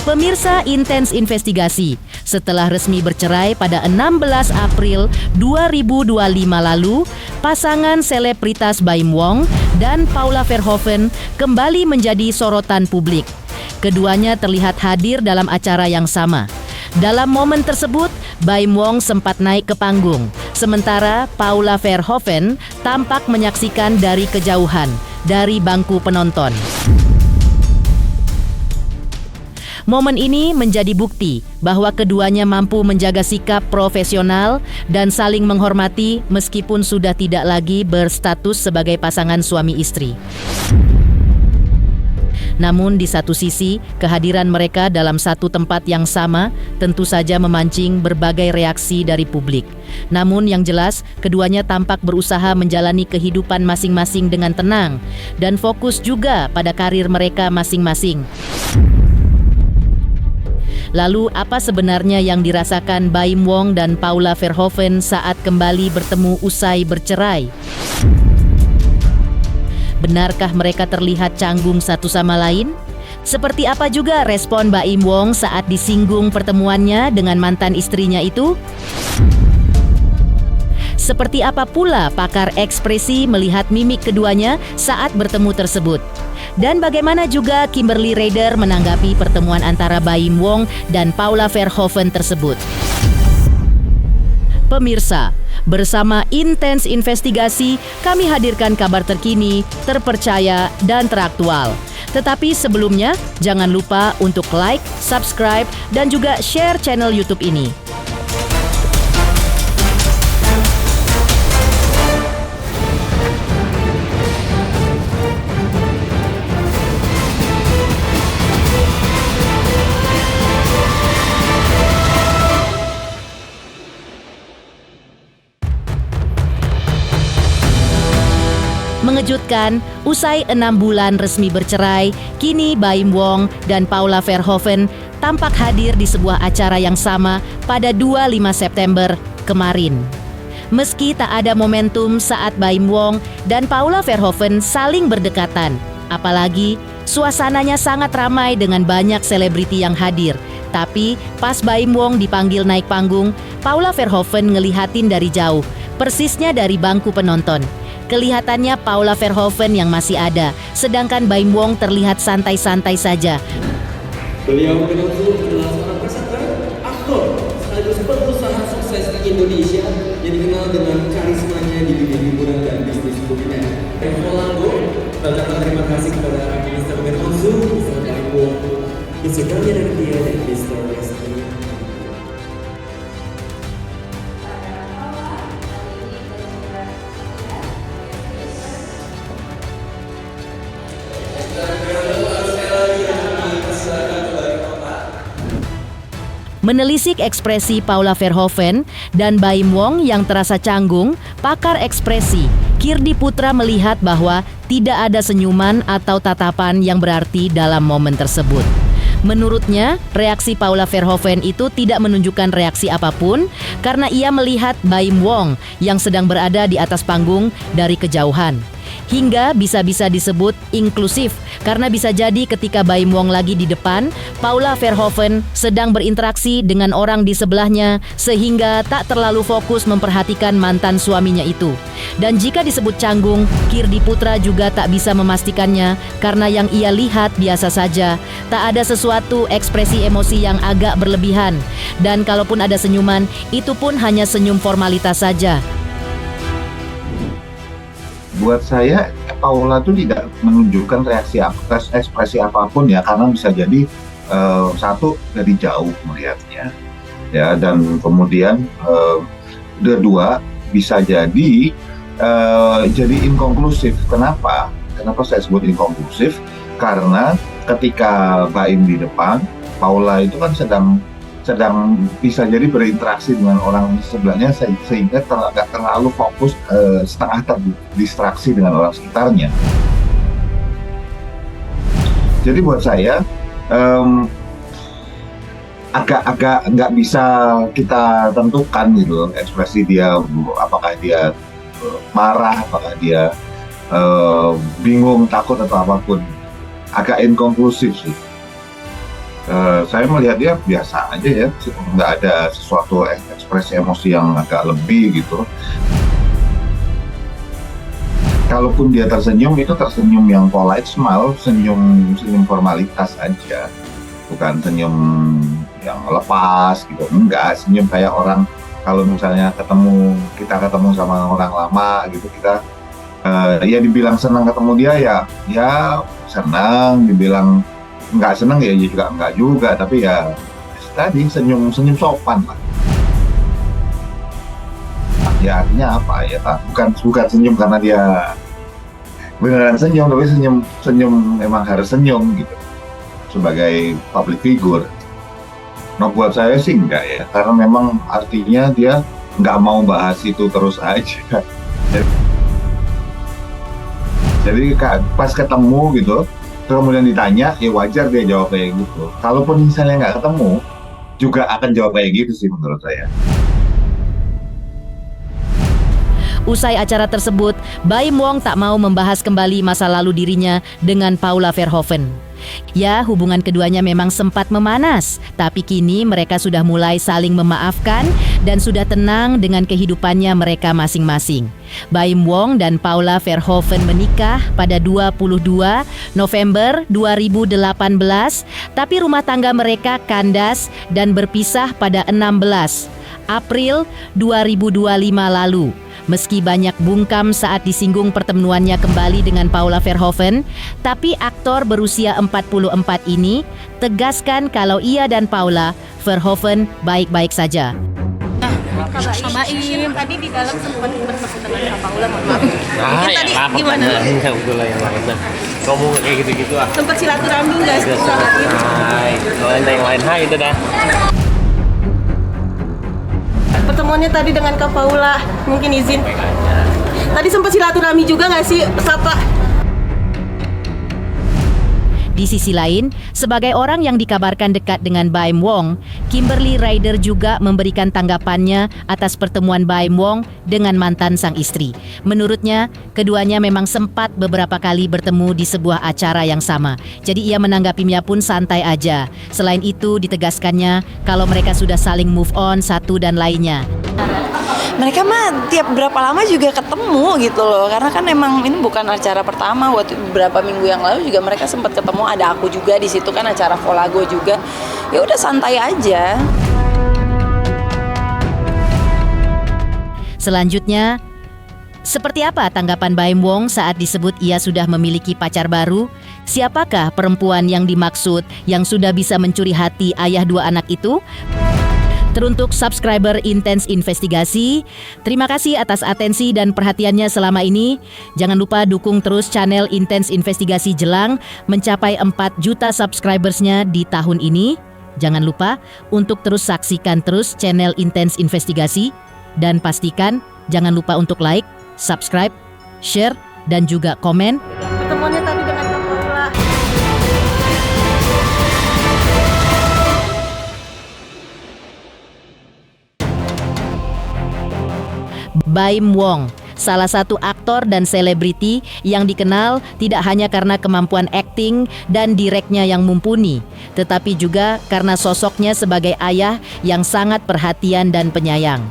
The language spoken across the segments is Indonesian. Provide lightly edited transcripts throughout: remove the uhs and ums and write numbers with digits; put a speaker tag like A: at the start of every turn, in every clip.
A: Pemirsa Intens Investigasi, setelah resmi bercerai pada 16 April 2025 lalu, pasangan selebritas Baim Wong dan Paula Verhoeven kembali menjadi sorotan publik. Keduanya terlihat hadir dalam acara yang sama. Dalam momen tersebut, Baim Wong sempat naik ke panggung, sementara Paula Verhoeven tampak menyaksikan dari kejauhan, dari bangku penonton. Momen ini menjadi bukti bahwa keduanya mampu menjaga sikap profesional dan saling menghormati meskipun sudah tidak lagi berstatus sebagai pasangan suami istri. Namun di satu sisi, kehadiran mereka dalam satu tempat yang sama tentu saja memancing berbagai reaksi dari publik. Namun yang jelas, keduanya tampak berusaha menjalani kehidupan masing-masing dengan tenang dan fokus juga pada karir mereka masing-masing. Lalu apa sebenarnya yang dirasakan Baim Wong dan Paula Verhoeven saat kembali bertemu usai bercerai? Benarkah mereka terlihat canggung satu sama lain? Seperti apa juga respon Baim Wong saat disinggung pertemuannya dengan mantan istrinya itu? Seperti apa pula pakar ekspresi melihat mimik keduanya saat bertemu tersebut? Dan bagaimana juga Kimberly Raider menanggapi pertemuan antara Baim Wong dan Paula Verhoeven tersebut? Pemirsa, bersama Intens Investigasi, kami hadirkan kabar terkini, terpercaya, dan teraktual. Tetapi sebelumnya, jangan lupa untuk like, subscribe, dan juga share channel YouTube ini. Mengejutkan, usai 6 bulan resmi bercerai, kini Baim Wong dan Paula Verhoeven tampak hadir di sebuah acara yang sama pada 25 September kemarin. Meski tak ada momentum saat Baim Wong dan Paula Verhoeven saling berdekatan, apalagi suasananya sangat ramai dengan banyak selebriti yang hadir. Tapi pas Baim Wong dipanggil naik panggung, Paula Verhoeven ngelihatin dari jauh, persisnya dari bangku penonton. Kelihatannya Paula Verhoeven yang masih ada, sedangkan Baim Wong terlihat santai-santai saja.
B: Beliau mengaku adalah seorang presenter, aktor, sekaligus pengusaha sukses di Indonesia yang dikenal dengan karismanya di dunia hiburan dan bisnis kuliner. Evolango, mengucapkan terima kasih kepada Mr. Bermansu, Mr. Baim Wong, Mr. Daniel Dia, dan Mr. Leslie.
A: Menelisik ekspresi Paula Verhoeven dan Baim Wong yang terasa canggung, pakar ekspresi Kirdi Putra melihat bahwa tidak ada senyuman atau tatapan yang berarti dalam momen tersebut. Menurutnya, reaksi Paula Verhoeven itu tidak menunjukkan reaksi apapun karena ia melihat Baim Wong yang sedang berada di atas panggung dari kejauhan. Hingga bisa-bisa disebut inklusif karena bisa jadi ketika Baim Wong lagi di depan, Paula Verhoeven sedang berinteraksi dengan orang di sebelahnya sehingga tak terlalu fokus memperhatikan mantan suaminya itu. Dan jika disebut canggung, Kirdi Putra juga tak bisa memastikannya karena yang ia lihat biasa saja. Tak ada sesuatu ekspresi emosi yang agak berlebihan. Dan kalaupun ada senyuman, itu pun hanya senyum formalitas saja.
C: Buat saya, Paula tuh tidak menunjukkan reaksi ekspresi apapun ya, karena bisa jadi satu dari jauh melihatnya, ya, dan kemudian kedua bisa jadi inkonklusif. Kenapa? Kenapa saya sebut inkonklusif? Karena ketika Baim di depan, Paula itu kan sedang bisa jadi berinteraksi dengan orang di sebelahnya sehingga tidak terlalu fokus, setengah terdistraksi dengan orang sekitarnya. Jadi buat saya agak nggak bisa kita tentukan gitu ekspresi dia, apakah dia marah, apakah dia bingung, takut atau apapun. Agak inkonklusif sih. Saya melihat dia biasa aja ya, nggak ada sesuatu ekspresi emosi yang agak lebih gitu. Kalaupun dia tersenyum, itu tersenyum yang polite smile, senyum formalitas aja, bukan senyum yang lepas gitu. Enggak, senyum kayak orang kalau misalnya kita ketemu sama orang lama gitu, kita ya dibilang senang ketemu dia ya senang, dibilang nggak senang ya juga nggak juga, tapi ya tadi senyum sopan lah. Ya artinya apa ya, bukan senyum karena dia beneran senyum, tapi senyum emang harus senyum gitu sebagai public figure. Nah buat saya sih enggak ya, karena memang artinya dia nggak mau bahas itu terus aja. Jadi pas ketemu gitu, kemudian ditanya, ya wajar dia jawab kayak gitu. Kalaupun misalnya nggak ketemu, juga akan jawab kayak gitu sih menurut saya.
A: Usai acara tersebut, Baim Wong tak mau membahas kembali masa lalu dirinya dengan Paula Verhoeven. Ya, hubungan keduanya memang sempat memanas, tapi kini mereka sudah mulai saling memaafkan dan sudah tenang dengan kehidupannya mereka masing-masing. Baim Wong dan Paula Verhoeven menikah pada 22 November 2018, tapi rumah tangga mereka kandas dan berpisah pada 16 April 2025 lalu. Meski banyak bungkam saat disinggung pertemuannya kembali dengan Paula Verhoeven, tapi aktor berusia 44 ini tegaskan kalau ia dan Paula Verhoeven baik-baik saja.
D: Sama Im, tadi di dalam sempat bertemu dengan Kak Paula, maaf. Mungkin tadi gimana?
E: Ya udah yang lain. Ngomong kayak gitu-gitu ah.
D: Sempat silaturahmi nggak sih sama Im?
E: Hai, yang lain hai itu dah.
D: Pertemuannya tadi dengan Kak Paula, mungkin izin. Tadi sempat silaturahmi juga nggak sih, Sapa?
A: Di sisi lain, sebagai orang yang dikabarkan dekat dengan Baim Wong, Kimberly Ryder juga memberikan tanggapannya atas pertemuan Baim Wong dengan mantan sang istri. Menurutnya, keduanya memang sempat beberapa kali bertemu di sebuah acara yang sama. Jadi ia menanggapinya pun santai aja. Selain itu, ditegaskannya kalau mereka sudah saling move on satu dan lainnya.
F: Mereka mah tiap berapa lama juga ketemu gitu loh, karena kan emang ini bukan acara pertama. Waktu beberapa minggu yang lalu juga mereka sempat ketemu, ada aku juga di situ kan, acara Volago juga. Ya udah santai aja.
A: Selanjutnya, seperti apa tanggapan Baim Wong saat disebut ia sudah memiliki pacar baru? Siapakah perempuan yang dimaksud yang sudah bisa mencuri hati ayah dua anak itu? Teruntuk subscriber Intens Investigasi, terima kasih atas atensi dan perhatiannya selama ini. Jangan lupa dukung terus channel Intens Investigasi Jelang mencapai 4 juta subscribersnya di tahun ini. Jangan lupa untuk terus saksikan terus channel Intens Investigasi. Dan pastikan jangan lupa untuk like, subscribe, share, dan juga komen.
D: Pertemuannya tadi dengan Kak Paula.
A: Baim Wong, salah satu aktor dan selebriti yang dikenal tidak hanya karena kemampuan akting dan direknya yang mumpuni, tetapi juga karena sosoknya sebagai ayah yang sangat perhatian dan penyayang.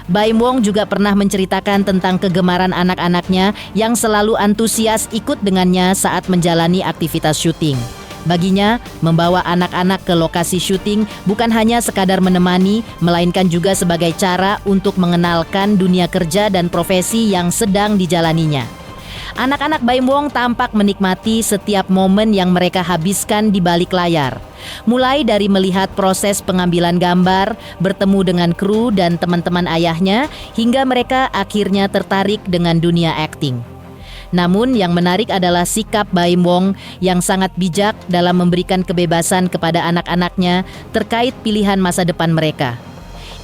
A: Baim Wong juga pernah menceritakan tentang kegemaran anak-anaknya yang selalu antusias ikut dengannya saat menjalani aktivitas syuting. Baginya, membawa anak-anak ke lokasi syuting bukan hanya sekadar menemani, melainkan juga sebagai cara untuk mengenalkan dunia kerja dan profesi yang sedang dijalaninya. Anak-anak Baim Wong tampak menikmati setiap momen yang mereka habiskan di balik layar. Mulai dari melihat proses pengambilan gambar, bertemu dengan kru dan teman-teman ayahnya, hingga mereka akhirnya tertarik dengan dunia akting. Namun yang menarik adalah sikap Baim Wong yang sangat bijak dalam memberikan kebebasan kepada anak-anaknya terkait pilihan masa depan mereka.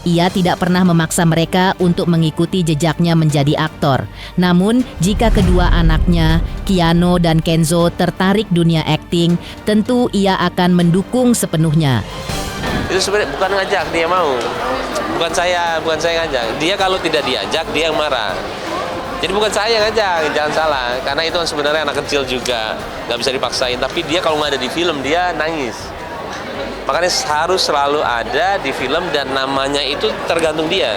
A: Ia tidak pernah memaksa mereka untuk mengikuti jejaknya menjadi aktor. Namun jika kedua anaknya, Keanu dan Kenzo, tertarik dunia akting, tentu ia akan mendukung sepenuhnya.
E: Itu sebenarnya bukan ngajak, dia mau. Bukan saya ngajak. Dia kalau tidak diajak, dia yang marah. Jadi bukan saya yang ngajak, jangan salah. Karena itu kan sebenarnya anak kecil juga, nggak bisa dipaksain. Tapi dia kalau nggak ada di film, dia nangis. Makanya harus selalu ada di film dan namanya itu tergantung dia.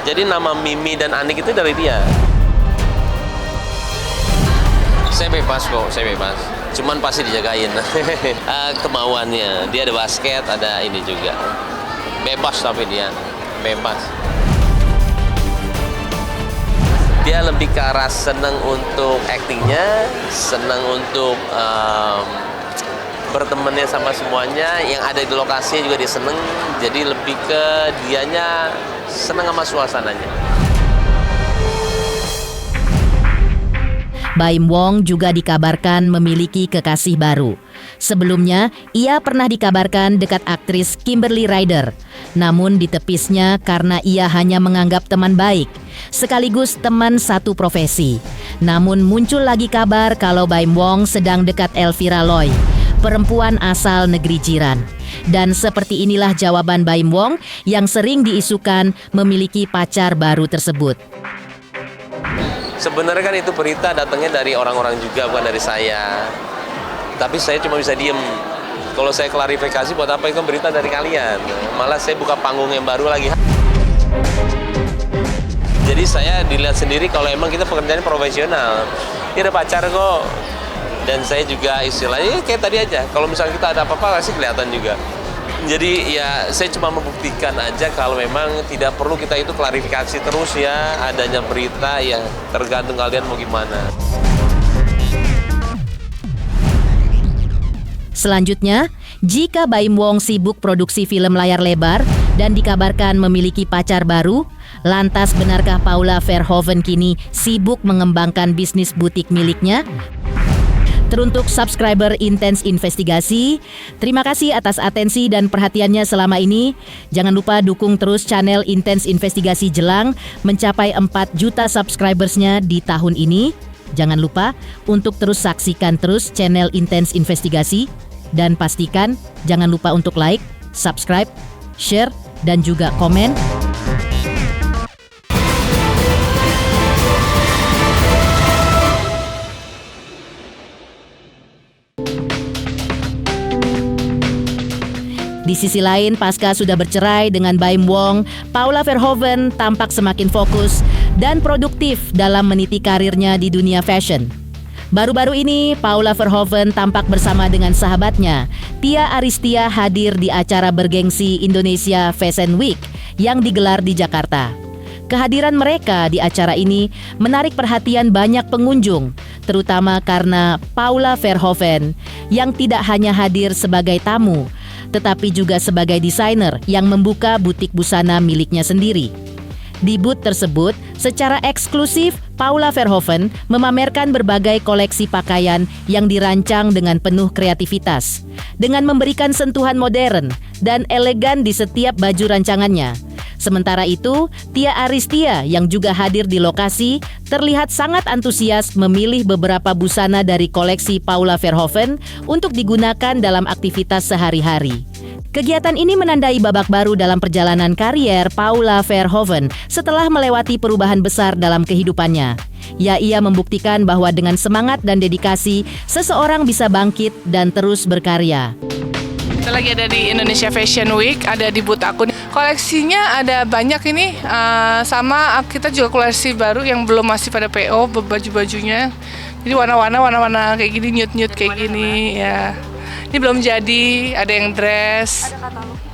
E: Jadi nama Mimi dan Anik itu dari dia. Saya bebas kok, saya bebas. Cuman pasti dijagain kemauannya. Dia ada basket, ada ini juga. Bebas tapi dia, bebas. Dia lebih ke arah senang untuk aktingnya, senang untuk bertemannya sama semuanya. Yang ada di lokasinya juga dia seneng. Jadi lebih ke dianya senang sama suasananya.
A: Baim Wong juga dikabarkan memiliki kekasih baru. Sebelumnya, ia pernah dikabarkan dekat aktris Kimberly Ryder. Namun ditepisnya karena ia hanya menganggap teman baik, sekaligus teman satu profesi. Namun muncul lagi kabar kalau Baim Wong sedang dekat Elvira Loy, perempuan asal negeri jiran. Dan seperti inilah jawaban Baim Wong yang sering diisukan memiliki pacar baru tersebut.
E: Sebenarnya kan itu berita datangnya dari orang-orang juga, bukan dari saya. Tapi saya cuma bisa diem. Kalau saya klarifikasi buat apa, itu berita dari kalian. Malah saya buka panggung yang baru lagi. Jadi saya dilihat sendiri kalau emang kita pekerjaannya profesional. Dia ada pacar kok. Dan saya juga istilahnya kayak tadi aja. Kalau misalnya kita ada apa-apa pasti kelihatan juga. Jadi ya saya cuma membuktikan aja kalau memang tidak perlu kita itu klarifikasi terus ya. Adanya berita ya tergantung kalian mau gimana.
A: Selanjutnya, jika Baim Wong sibuk produksi film layar lebar dan dikabarkan memiliki pacar baru, lantas benarkah Paula Verhoeven kini sibuk mengembangkan bisnis butik miliknya? Teruntuk subscriber Intens Investigasi, terima kasih atas atensi dan perhatiannya selama ini. Jangan lupa dukung terus channel Intens Investigasi Jelang mencapai 4 juta subscribersnya di tahun ini. Jangan lupa untuk terus saksikan terus channel Intens Investigasi. Dan pastikan jangan lupa untuk like, subscribe, share, dan juga komen. Di sisi lain, pasca sudah bercerai dengan Baim Wong, Paula Verhoeven tampak semakin fokus dan produktif dalam meniti karirnya di dunia fashion. Baru-baru ini, Paula Verhoeven tampak bersama dengan sahabatnya, Tia Aristia, hadir di acara bergengsi Indonesia Fashion Week yang digelar di Jakarta. Kehadiran mereka di acara ini menarik perhatian banyak pengunjung, terutama karena Paula Verhoeven yang tidak hanya hadir sebagai tamu, tetapi juga sebagai desainer yang membuka butik busana miliknya sendiri. Di booth tersebut, secara eksklusif, Paula Verhoeven memamerkan berbagai koleksi pakaian yang dirancang dengan penuh kreativitas, dengan memberikan sentuhan modern dan elegan di setiap baju rancangannya. Sementara itu, Tia Aristia yang juga hadir di lokasi terlihat sangat antusias memilih beberapa busana dari koleksi Paula Verhoeven untuk digunakan dalam aktivitas sehari-hari. Kegiatan ini menandai babak baru dalam perjalanan karier Paula Verhoeven setelah melewati perubahan besar dalam kehidupannya. Ia membuktikan bahwa dengan semangat dan dedikasi, seseorang bisa bangkit dan terus berkarya.
G: Kita lagi ada di Indonesia Fashion Week, ada di booth aku. Koleksinya ada banyak ini, sama kita juga koleksi baru yang belum masih pada PO, baju-bajunya. Jadi warna-warna kayak gini, nude-nude kayak gini ya. Ini belum jadi, ada yang dress,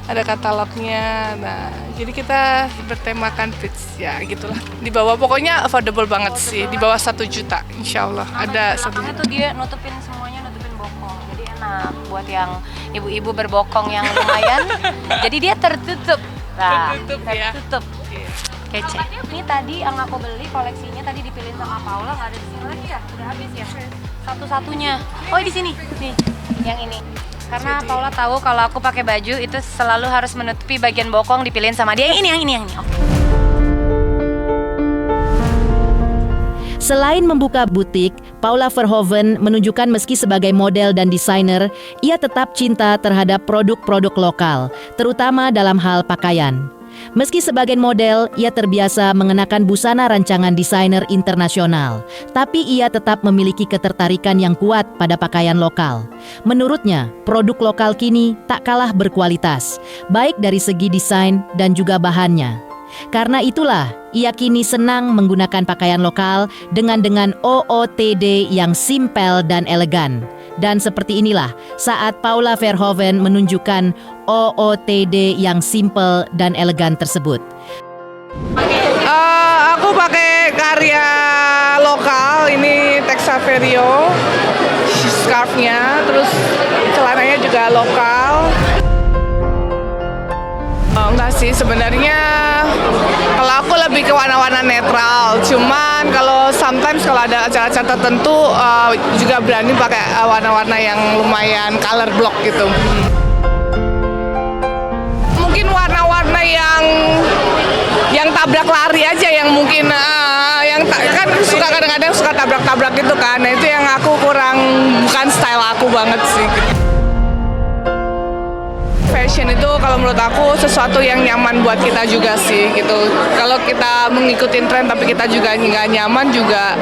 G: ada katalognya. Nah, jadi kita bertemakan fits ya gitulah. Di bawah pokoknya affordable banget sih, di bawah 1 juta insya Allah. Ada 1 juta.
H: Tuh dia nutupin semuanya, nutupin bokong. Jadi enak buat yang ibu-ibu berbokong yang lumayan. Jadi dia tertutup. Nah, tertutup.
G: Ya.
H: Kece. Ini tadi yang aku beli koleksinya tadi dipilih sama Paula, nggak ada di sini lagi ya? Udah habis ya? Satu-satunya. Oh di sini, nih, yang ini. Karena Paula tahu kalau aku pakai baju itu selalu harus menutupi bagian bokong, dipilihin sama dia. Yang ini. Oke.
A: Selain membuka butik, Paula Verhoeven menunjukkan meski sebagai model dan desainer, ia tetap cinta terhadap produk-produk lokal, terutama dalam hal pakaian. Meski sebagai model, ia terbiasa mengenakan busana rancangan desainer internasional, tapi ia tetap memiliki ketertarikan yang kuat pada pakaian lokal. Menurutnya, produk lokal kini tak kalah berkualitas, baik dari segi desain dan juga bahannya. Karena itulah, ia kini senang menggunakan pakaian lokal dengan OOTD yang simpel dan elegan. Dan seperti inilah saat Paula Verhoeven menunjukkan OOTD yang simple dan elegan tersebut.
G: Aku pakai karya lokal, ini Texaverio, scarfnya, terus celananya juga lokal. Enggak sih, sebenarnya kalau aku lebih ke warna-warna netral. Cuman kalau sometimes kalau ada acara-acara tertentu juga berani pakai warna-warna yang lumayan color block gitu. Mungkin warna-warna yang tabrak lari aja, yang mungkin kan suka kadang-kadang suka tabrak-tabrak gitu kan. Nah itu yang aku kurang, bukan style aku banget sih. Fashion itu kalau menurut aku sesuatu yang nyaman buat kita juga sih gitu. Kalau kita mengikuti tren tapi kita juga nggak nyaman juga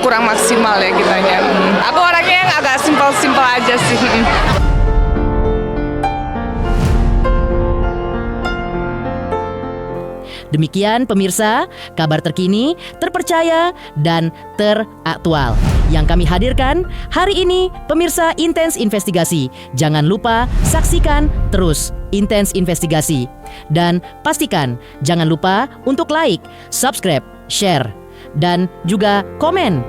G: kurang maksimal ya kitanya. Aku orangnya yang agak simpel-simpel aja sih.
A: Demikian pemirsa, kabar terkini, terpercaya, dan teraktual yang kami hadirkan hari ini. Pemirsa Intens Investigasi, jangan lupa saksikan terus Intens Investigasi. Dan pastikan jangan lupa untuk like, subscribe, share, dan juga komen.